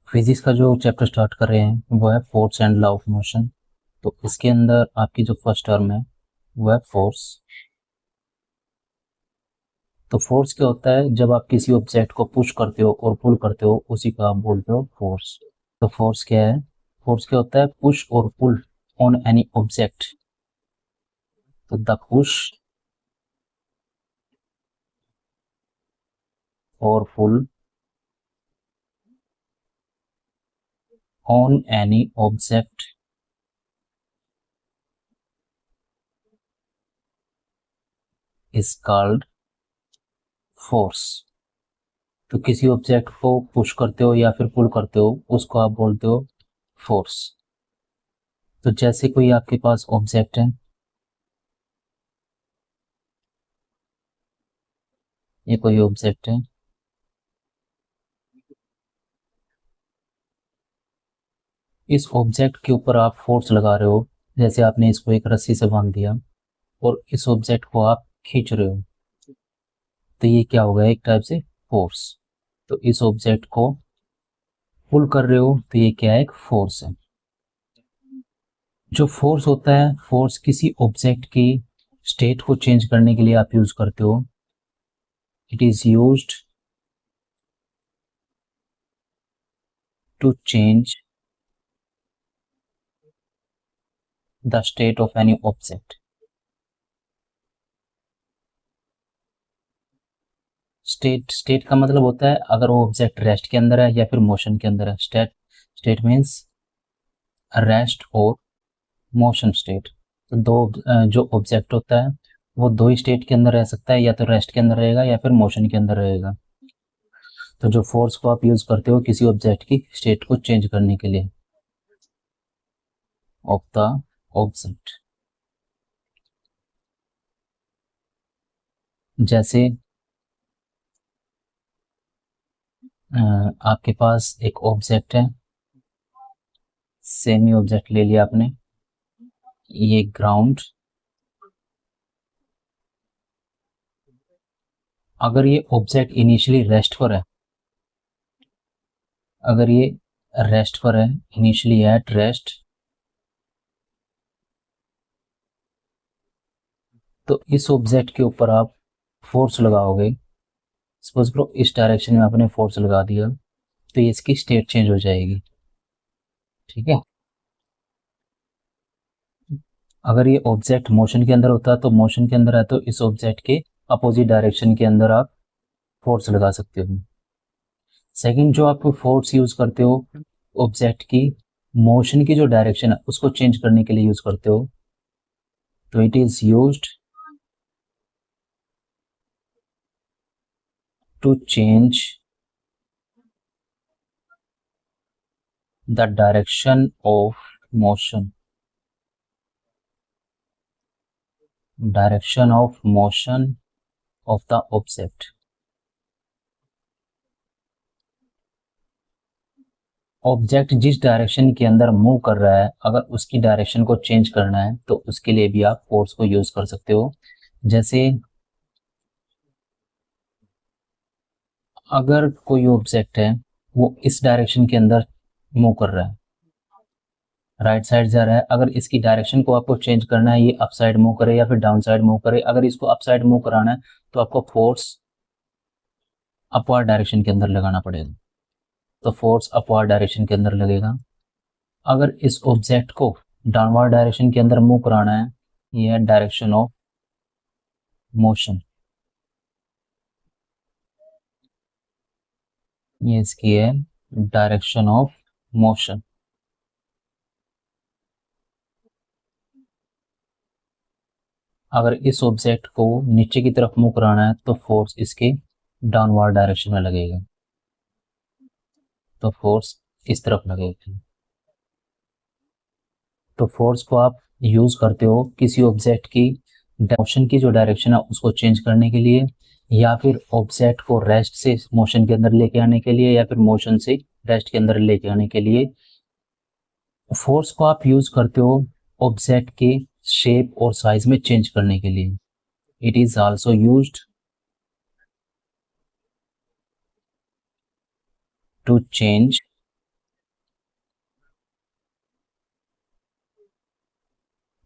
Physics का जो chapter start कर रहे हैं वो है force and law of motion. तो इसके अंदर आपकी जो फर्स्ट टर्म है वो है फोर्स। तो फोर्स क्या होता है? जब आप किसी ऑब्जेक्ट को पुश करते हो और पुल करते हो उसी का आप बोलते हो फोर्स। तो फोर्स क्या है? फोर्स क्या होता है? पुश और पुल ऑन एनी ऑब्जेक्ट। तो द पुश और pull on any object is called force. तो किसी ऑब्जेक्ट को पुश करते हो या फिर पुल करते हो उसको आप बोलते हो फोर्स। तो जैसे कोई आपके पास ऑब्जेक्ट है, ये कोई ऑब्जेक्ट है, इस ऑब्जेक्ट के ऊपर आप फोर्स लगा रहे हो। जैसे आपने इसको एक रस्सी से बांध दिया और इस ऑब्जेक्ट को आप खींच रहे हो, तो ये क्या होगा? एक टाइप से फोर्स। तो इस ऑब्जेक्ट को पुल कर रहे हो तो ये क्या है? एक फोर्स है। जो फोर्स होता है, फोर्स किसी ऑब्जेक्ट की स्टेट को चेंज करने के लिए आप यूज करते हो। It is used to change the state of any object. State का मतलब होता है अगर वो ऑब्जेक्ट रेस्ट के अंदर है या फिर मोशन के अंदर है। स्टेट मीन्स रेस्ट और मोशन स्टेट। तो जो ऑब्जेक्ट होता है वो दो ही स्टेट के अंदर रह सकता है, या तो रेस्ट के अंदर रहेगा या फिर मोशन के अंदर रहेगा। तो जो फोर्स को आप यूज करते हो किसी ऑब्जेक्ट की स्टेट को चेंज करने के लिए, ऑफ द ऑब्जेक्ट। जैसे आपके पास एक ऑब्जेक्ट है, सेमी ऑब्जेक्ट ले लिया आपने, ये ग्राउंड। अगर ये ऑब्जेक्ट इनिशियली रेस्ट पर है, अगर ये रेस्ट पर है, इनिशियली एट रेस्ट, तो इस ऑब्जेक्ट के ऊपर आप फोर्स लगाओगे। सपोज करो इस डायरेक्शन में आपने फोर्स लगा दिया, तो ये इसकी स्टेट चेंज हो जाएगी। ठीक है। अगर ये ऑब्जेक्ट मोशन के अंदर होता है तो मोशन के अंदर है तो इस ऑब्जेक्ट के अपोजिट डायरेक्शन के अंदर आप फोर्स लगा सकते हो। सेकंड, जो आप फोर्स यूज करते हो ऑब्जेक्ट की मोशन की जो डायरेक्शन है उसको चेंज करने के लिए यूज करते हो। तो it is used to change the direction of motion, direction of motion of the object. Object जिस डायरेक्शन के अंदर मूव कर रहा है, अगर उसकी डायरेक्शन को चेंज करना है तो उसके लिए भी आप फोर्स को यूज कर सकते हो। जैसे अगर कोई ऑब्जेक्ट है वो इस डायरेक्शन के अंदर मूव कर रहा है, राइट साइड जा रहा है, अगर इसकी डायरेक्शन को आपको चेंज करना है, ये अप साइड मूव करे या फिर डाउन साइड मूव करे, अगर इसको अप साइड मूव कराना है तो आपको फोर्स अपवर्ड डायरेक्शन के अंदर लगाना पड़ेगा। तो फोर्स अपवर्ड डायरेक्शन के अंदर लगेगा। अगर इस ऑब्जेक्ट को डाउनवर्ड डायरेक्शन के अंदर मूव कराना है, ये है डायरेक्शन ऑफ मोशन, ये इसकी है डायरेक्शन ऑफ मोशन। अगर इस ऑब्जेक्ट को नीचे की तरफ मूव कराना है तो फोर्स इसके डाउनवर्ड डायरेक्शन में लगेगा, तो फोर्स इस तरफ लगेगी। तो फोर्स को आप यूज करते हो किसी ऑब्जेक्ट की मोशन की जो डायरेक्शन है उसको चेंज करने के लिए, या फिर ऑब्जेक्ट को रेस्ट से मोशन के अंदर लेके आने के लिए, या फिर मोशन से रेस्ट के अंदर लेके आने के लिए। फोर्स को आप यूज करते हो ऑब्जेक्ट के शेप और साइज में चेंज करने के लिए। It is also used to change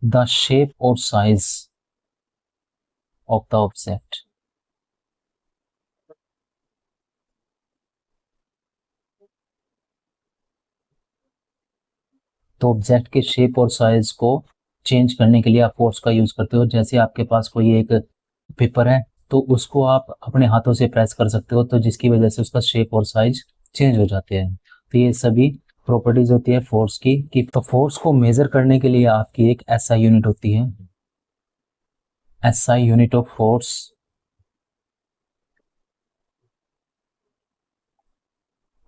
the shape और साइज ऑफ द ऑब्जेक्ट। तो ऑब्जेक्ट के शेप और साइज को चेंज करने के लिए आप फोर्स का यूज करते हो। जैसे आपके पास कोई एक पेपर है तो उसको आप अपने हाथों से प्रेस कर सकते हो, तो जिसकी वजह से उसका शेप और साइज चेंज हो जाते हैं। तो ये सभी प्रॉपर्टीज होती है फोर्स की कि तो फोर्स को मेजर करने के लिए आपकी एक एसआई यूनिट होती है, SI unit of force.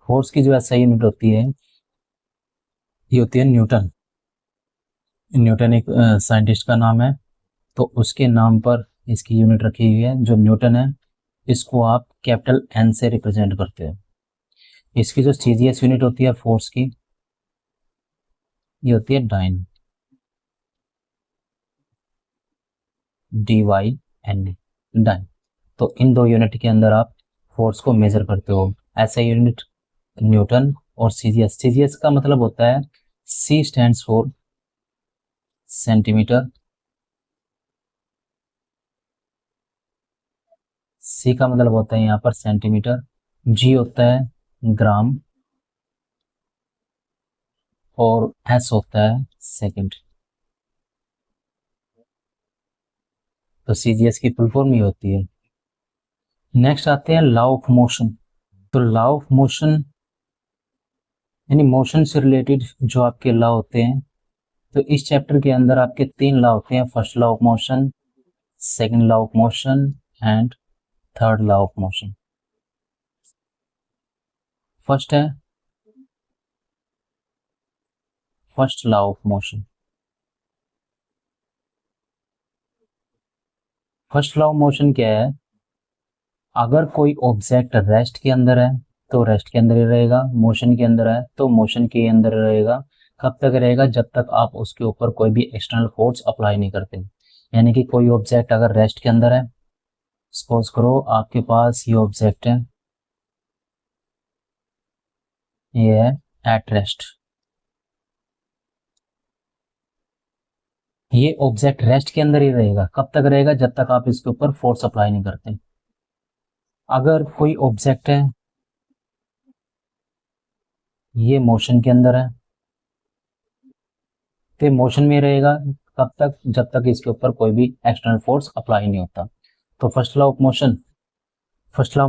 Force की जो एसआई यूनिट होती है ये होती है न्यूटन। न्यूटन एक साइंटिस्ट का नाम है, तो उसके नाम पर इसकी यूनिट रखी हुई है। जो न्यूटन है इसको आप कैपिटल एन से रिप्रेजेंट करते हैं। इसकी जो सीजीएस यूनिट होती है फोर्स की ये होती है डाइन, DYN, डाइन। तो इन दो यूनिट के अंदर आप फोर्स को मेजर करते हो। ऐसा यूनिट न्यूटन और सीजीएस। सीजीएस का मतलब होता है C stands for centimetre, C का मतलब होता है यहाँ पर सेंटीमीटर, G होता है ग्राम और S होता है सेकंड। तो सीजीएस की फुल फॉर्म ये होती है। नेक्स्ट आते हैं लॉ ऑफ मोशन। तो लॉ ऑफ मोशन यानी मोशन से रिलेटेड जो आपके लॉ होते हैं, तो इस चैप्टर के अंदर आपके 3 लॉ होते हैं। First law of motion, second law of motion and third law of motion. First है first law of motion. First law of motion क्या है? अगर कोई ऑब्जेक्ट रेस्ट के अंदर है तो रेस्ट के अंदर ही रहेगा, मोशन के अंदर है तो मोशन के अंदर रहेगा। कब तक रहेगा? जब तक आप उसके ऊपर कोई भी एक्सटर्नल फोर्स अप्लाई नहीं करते। यानी कि कोई ऑब्जेक्ट अगर रेस्ट के अंदर है, सपोज करो आपके पास ये ऑब्जेक्ट है, ये है एट रेस्ट। ये ऑब्जेक्ट रेस्ट के अंदर ही रहेगा। कब तक रहेगा? जब तक आप इसके ऊपर फोर्स अप्लाई नहीं करते। अगर कोई ऑब्जेक्ट है, ये मोशन के अंदर है, तो मोशन में रहेगा। कब तक? जब तक इसके ऊपर कोई भी एक्सटर्नल फोर्स अप्लाई नहीं होता। तो फर्स्ट लॉ ऑफ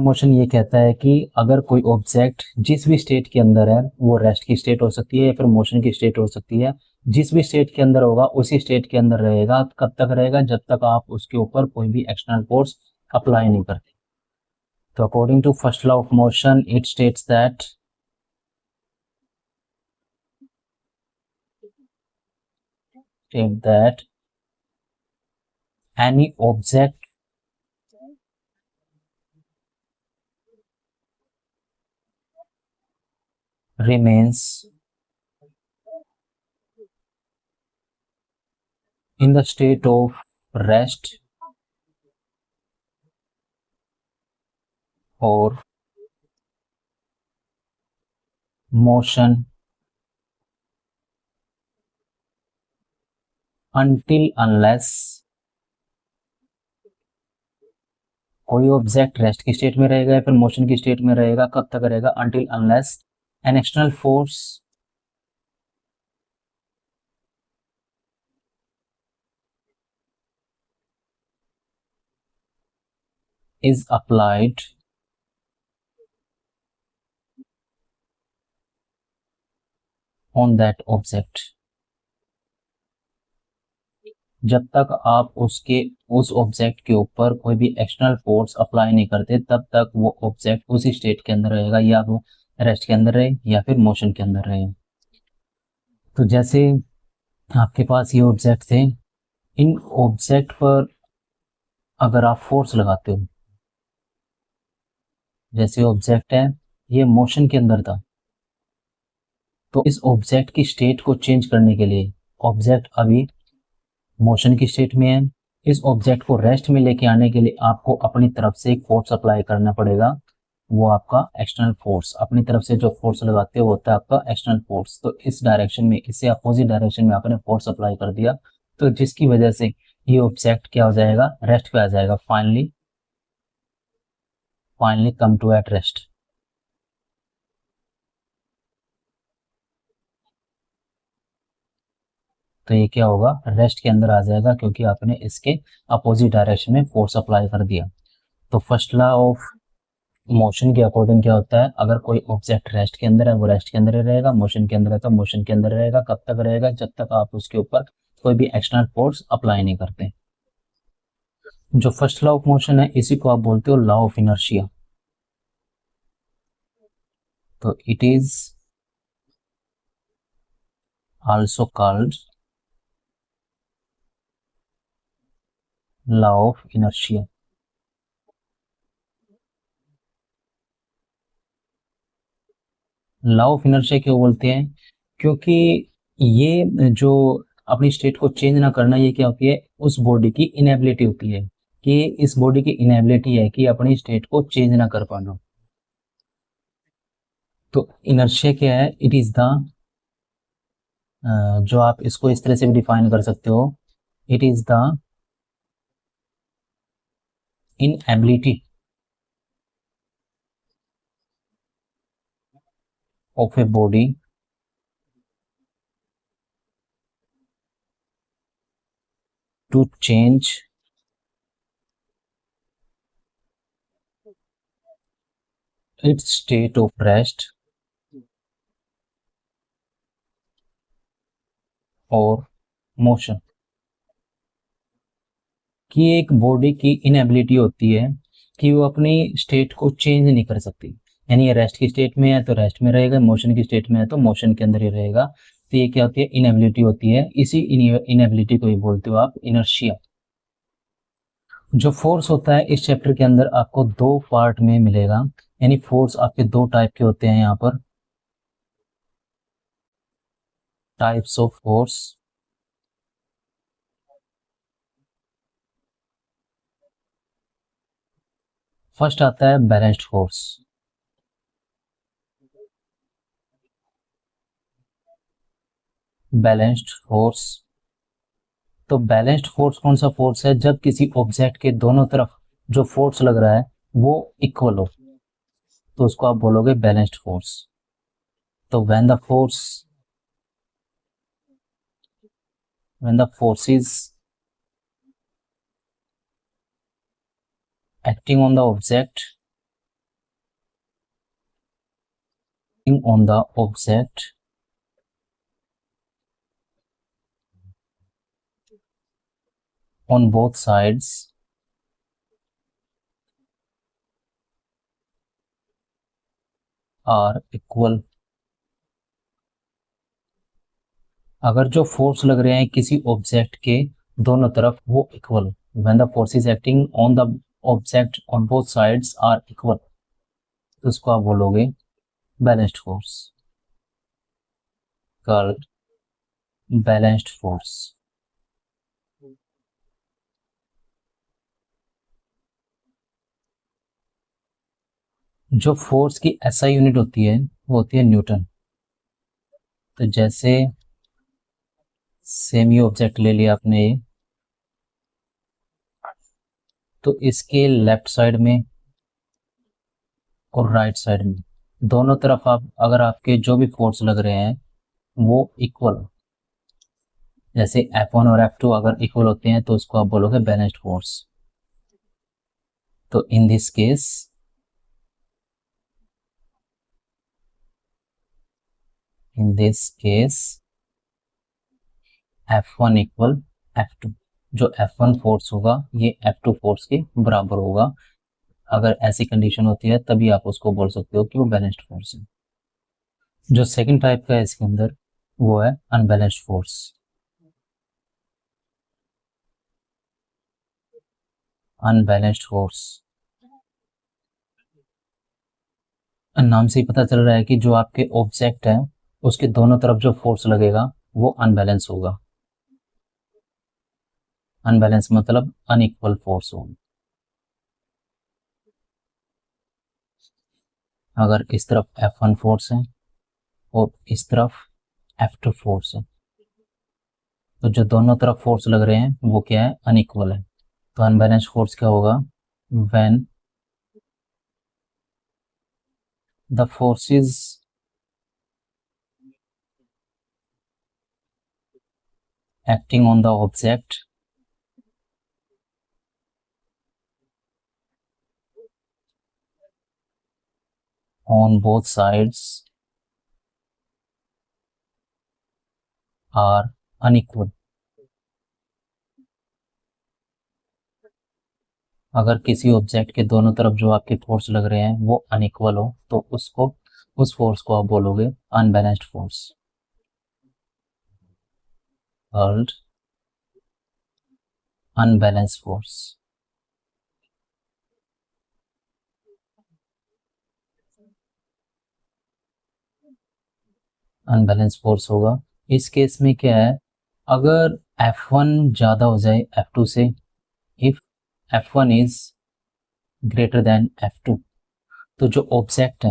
मोशन ये कहता है कि अगर कोई ऑब्जेक्ट जिस भी स्टेट के अंदर है, वो रेस्ट की स्टेट हो सकती है या फिर मोशन की स्टेट हो सकती है, जिस भी स्टेट के अंदर होगा उसी स्टेट के अंदर रहेगा। कब तक रहेगा? जब तक आप उसके ऊपर कोई भी एक्सटर्नल फोर्स अप्लाई नहीं करते। तो according to first law of motion it states that any object remains in the state of rest or motion until unless कोई ऑब्जेक्ट रेस्ट की स्टेट में रहेगा या फिर मोशन की स्टेट में रहेगा। कब तक रहेगा? until unless an external force is applied on that object। जब तक आप उस ऑब्जेक्ट के ऊपर कोई भी एक्सटर्नल फोर्स अप्लाई नहीं करते, तब तक वो ऑब्जेक्ट उसी स्टेट के अंदर रहेगा, या वो रेस्ट के अंदर रहे या फिर मोशन के अंदर रहे। तो जैसे आपके पास ये ऑब्जेक्ट थे, इन ऑब्जेक्ट पर अगर आप फोर्स लगाते हो, जैसे ऑब्जेक्ट है ये मोशन के अंदर था, तो इस ऑब्जेक्ट की स्टेट को चेंज करने के लिए, ऑब्जेक्ट अभी मोशन की स्टेट में है, इस ऑब्जेक्ट को रेस्ट में लेके आने के लिए आपको अपनी तरफ से एक फोर्स अप्लाई करना पड़ेगा। वो आपका एक्सटर्नल फोर्स, अपनी तरफ से जो फोर्स लगाते हो होता है आपका एक्सटर्नल फोर्स। तो इस डायरेक्शन में, इससे अपोजिट डायरेक्शन में आपने फोर्स अप्लाई कर दिया, तो जिसकी वजह से ये ऑब्जेक्ट क्या हो जाएगा, रेस्ट पे आ जाएगा, finally come to at rest. तो ये क्या होगा, रेस्ट के अंदर आ जाएगा, क्योंकि आपने इसके अपोजिट डायरेक्शन में फोर्स अप्लाई कर दिया। तो फर्स्ट लॉ ऑफ मोशन के अकॉर्डिंग क्या होता है, अगर कोई ऑब्जेक्ट रेस्ट के अंदर है वो रेस्ट के अंदर ही रहेगा, मोशन के अंदर है तो मोशन के अंदर रहेगा। कब तक रहेगा, जब तक आप उसके ऊपर कोई भी एक्सटर्नल फोर्स अप्लाई नहीं करते। जो फर्स्ट लॉ ऑफ मोशन है इसी को आप बोलते हो लॉ ऑफ इनर्शिया। तो it is also called law of inertia. Law of inertia क्यों बोलते हैं, क्योंकि ये जो अपनी स्टेट को चेंज ना करना, ये क्या होती है, उस बॉडी की इनएबिलिटी होती है, कि इस बॉडी की इनएबिलिटी है कि अपनी स्टेट को चेंज ना कर पाना। तो इनर्शिया क्या है, इट इज द, जो आप इसको इस तरह से भी डिफाइन कर सकते हो, it is the inability of a body to change its state of rest और मोशन। कि एक बॉडी की इनएबिलिटी होती है कि वो अपनी स्टेट को चेंज नहीं कर सकती, यानी ये रेस्ट की स्टेट में है तो रेस्ट में रहेगा, मोशन की स्टेट में है तो मोशन के अंदर ही रहेगा। तो ये क्या होती है, इनएबिलिटी होती है, इसी इनएबिलिटी को ही बोलते हो आप इनर्शिया। जो फोर्स होता है इस चैप्टर के अंदर आपको दो पार्ट में मिलेगा, यानी फोर्स आपके दो टाइप के होते हैं यहाँ पर, टाइप्स ऑफ फोर्स। फर्स्ट आता है बैलेंस्ड फोर्स। बैलेंस्ड फोर्स, तो बैलेंस्ड फोर्स कौन सा फोर्स है, जब किसी ऑब्जेक्ट के दोनों तरफ जो फोर्स लग रहा है वो इक्वल हो, तो उसको आप बोलोगे बैलेंस्ड फोर्स। तो when the forces acting on the object on both sides are equal। अगर जो फोर्स लग रहे हैं किसी ऑब्जेक्ट के दोनों तरफ वो equal, when the force is acting on the object on both sides are equal, तो उसको आप बोलोगे balanced force, called balanced force. जो फोर्स की एसआई यूनिट होती है वो होती है न्यूटन। तो जैसे सेमी ऑब्जेक्ट ले लिया आपने, तो इसके लेफ्ट साइड में और राइट साइड में दोनों तरफ आप अगर आपके जो भी फोर्स लग रहे हैं वो इक्वल, जैसे F1 और F2 अगर इक्वल होते हैं तो उसको आप बोलोगे बैलेंस्ड फोर्स। तो in this case F1 equal F2, जो F1 फोर्स होगा ये F2 फोर्स के बराबर होगा। अगर ऐसी कंडीशन होती है तभी आप उसको बोल सकते हो कि वो बैलेंस्ड फोर्स है। जो सेकंड टाइप का है इसके अंदर वो है अनबैलेंस्ड फोर्स। अनबैलेंस्ड फोर्स, नाम से ही पता चल रहा है कि जो आपके ऑब्जेक्ट है उसके दोनों तरफ जो फोर्स लगेगा वो अनबैलेंस होगा। अनबैलेंस मतलब अनइक्वल फोर्स होगी। अगर इस तरफ F1 फोर्स है और इस तरफ F2 फोर्स है, तो जो दोनों तरफ फोर्स लग रहे हैं वो क्या है, अनइक्वल है। तो अनबैलेंस्ड फोर्स क्या होगा, when the forces acting on the object on both sides are unequal। अगर किसी ऑब्जेक्ट के दोनों तरफ जो आपके फोर्स लग रहे हैं वो अनइक्वल हो तो उसको, उस फोर्स को आप बोलोगे unbalanced force, called unbalanced force. Unbalance force होगा। इस केस में क्या है, अगर F1 ज्यादा हो जाए F2 से, if F1 is greater than F2, तो जो ऑब्जेक्ट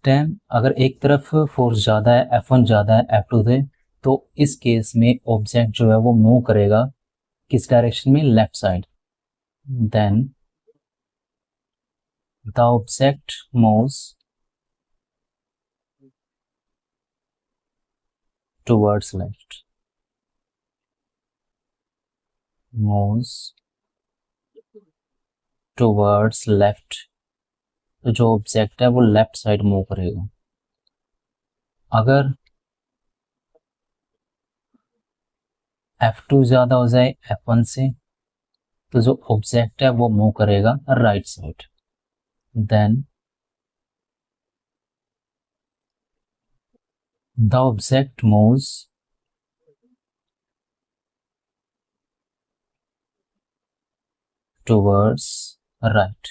है अगर एक तरफ फोर्स ज्यादा है, F1 ज्यादा है F2 से, तो इस केस में ऑब्जेक्ट जो है वो मूव करेगा किस डायरेक्शन में, left side. Then the object moves towards left, moves towards left. तो जो ऑब्जेक्ट है वो लेफ्ट साइड मूव करेगा। अगर F2 ज्यादा हो जाए F1 से, तो जो ऑब्जेक्ट है वो मूव करेगा right side. Then the object moves towards right,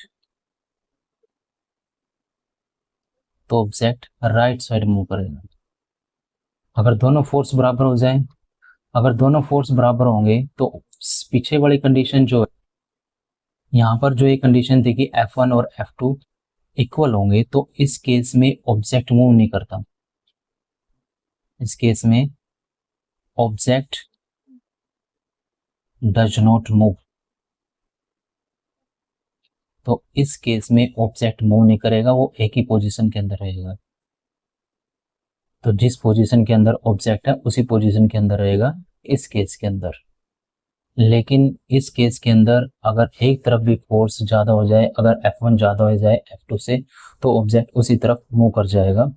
तो ऑब्जेक्ट राइट साइड मूव करेगा। अगर दोनों फोर्स बराबर हो जाए, अगर दोनों फोर्स बराबर होंगे तो पीछे वाली कंडीशन जो है, यहाँ पर जो ये कंडीशन थी कि F1 और F2 इक्वल होंगे, तो इस केस में ऑब्जेक्ट मूव नहीं करता। इस केस में ऑब्जेक्ट डज नॉट मूव। तो इस केस में ऑब्जेक्ट मूव नहीं करेगा, वो एक ही पोजीशन के अंदर रहेगा। तो जिस पोजीशन के अंदर ऑब्जेक्ट है उसी पोजीशन के अंदर रहेगा इस केस के अंदर। लेकिन इस केस के अंदर अगर एक तरफ भी फोर्स ज्यादा हो जाए, अगर F1 ज्यादा हो जाए F2 से, तो ऑब्जेक्ट उसी तरफ मूव कर जाएगा।